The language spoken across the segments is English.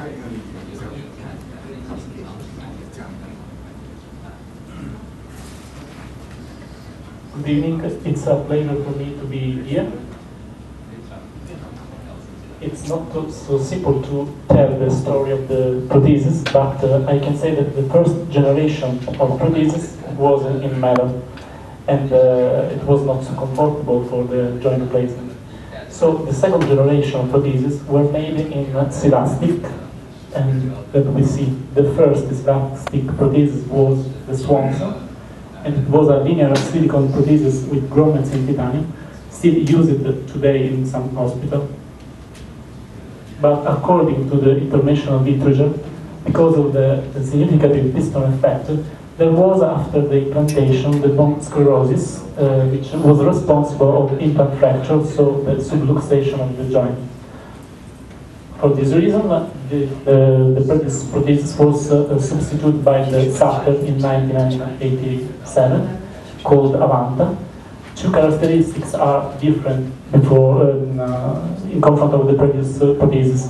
Good evening, it's a pleasure for me to be here. It's not so simple to tell the story of the prosthesis, but I can say that the first generation of prosthesis was in metal, and it was not so comfortable for the joint replacement. So the second generation of prosthesis were made in elastic, and that we see the first elastic prosthesis was the Swanson, and it was a linear silicone prosthesis with grommets in titanium, still used today in some hospitals. But according to the international literature, because of the significant piston effect, there was, after the implantation, the bone sclerosis, which was responsible for implant fracture, so the subluxation of the joint. For this reason, the previous prosthesis was substituted by the Sutter in 1987, called Avanta. Two characteristics are different before, in confront of the previous prosthesis.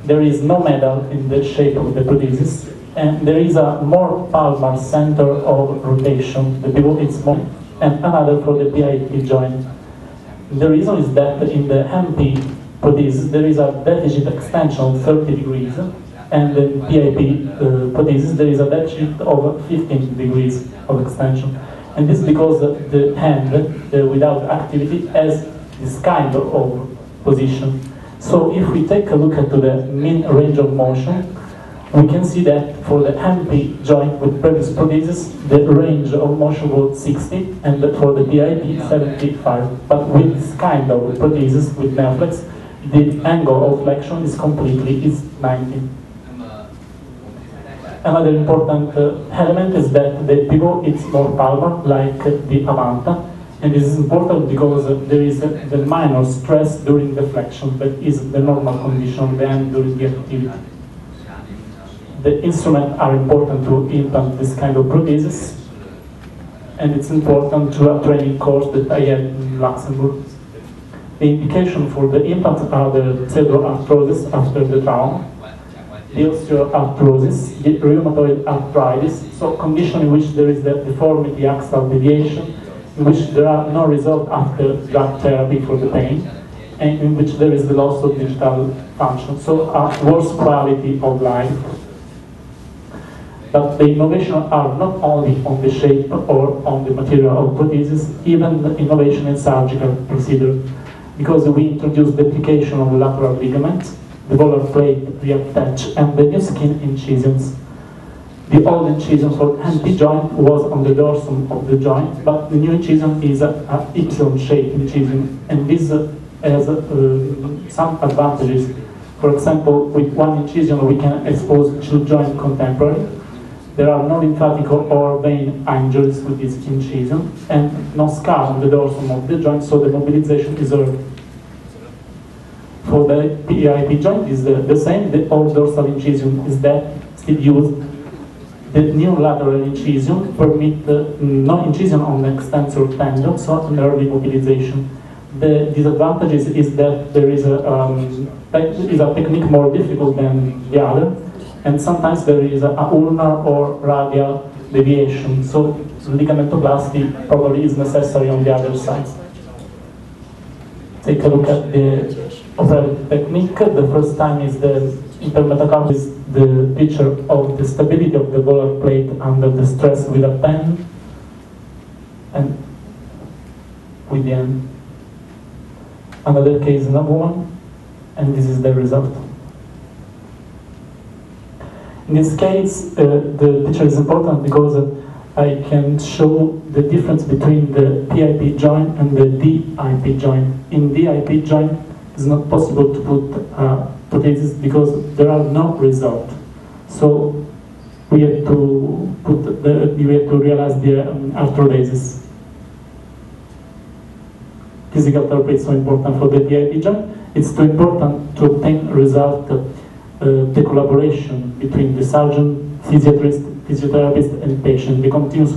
There is no metal in the shape of the prosthesis, and there is a more palmar center of rotation, the pivot is more, and another for the PIP joint. The reason is that in the MP prosthesis there is a deficit extension of 30 degrees, and in PIP prosthesis there is a deficit of 15 degrees of extension. And this is because the hand, without activity, has this kind of position. So if we take a look at the mean range of motion, we can see that for the MP joint with previous prosthesis, the range of motion was 60, and for the PIP, 75. But with this kind of prosthesis, with Neoflex, the angle of flexion is 90. Another important element is that the pivot is more palmar, like the Avanta, and this is important because there is the minor stress during the flexion, that is the normal condition of the hand during the activity. The instruments are important to implant this kind of prosthesis, and it's important to a training course that I had in Luxembourg. The indication for the implant are the pseudoarthrosis after the trauma, the osteoarthrosis, the rheumatoid arthritis, so condition in which there is the deformity axial deviation, in which there are no results after drug therapy for the pain, and in which there is the loss of digital function, so a worse quality of life. But the innovations are not only on the shape or on the material of prosthesis, even the innovation in surgical procedure, because we introduced the application of lateral ligaments, the volar plate reattach, and the new skin incisions. The old incision for MP joint was on the dorsum of the joint, but the new incision is a Y-shaped incision, and this has some advantages. For example, with one incision we can expose two joints contemporarily. There are no lymphatic or vein injuries with this incision, and no scar on the dorsum of the joint, so the mobilization is early. For the PIP joint is the same. The old dorsal incision is that still used. The new lateral incision permit no incision on the extensor tendon, so an early mobilization. The disadvantage is that there is a technique more difficult than the other, and sometimes there is a ulnar or radial deviation, so ligamentoplasty probably is necessary on the other side. Take a look at the operative technique. The first time is the intermetacarpal, is the picture of the stability of the volar plate under the stress with a pen, and with the end. Another case in a woman, and this is the result. In this case, the picture is important because I can show the difference between the PIP joint and the DIP joint. In DIP joint, it's not possible to put prosthesis because there are no results. So we have to realize the arthrodesis. Physical therapy is so important for the PIP joint. It's too important to obtain result. The collaboration between the surgeon, physiotherapist, and patient, the continuous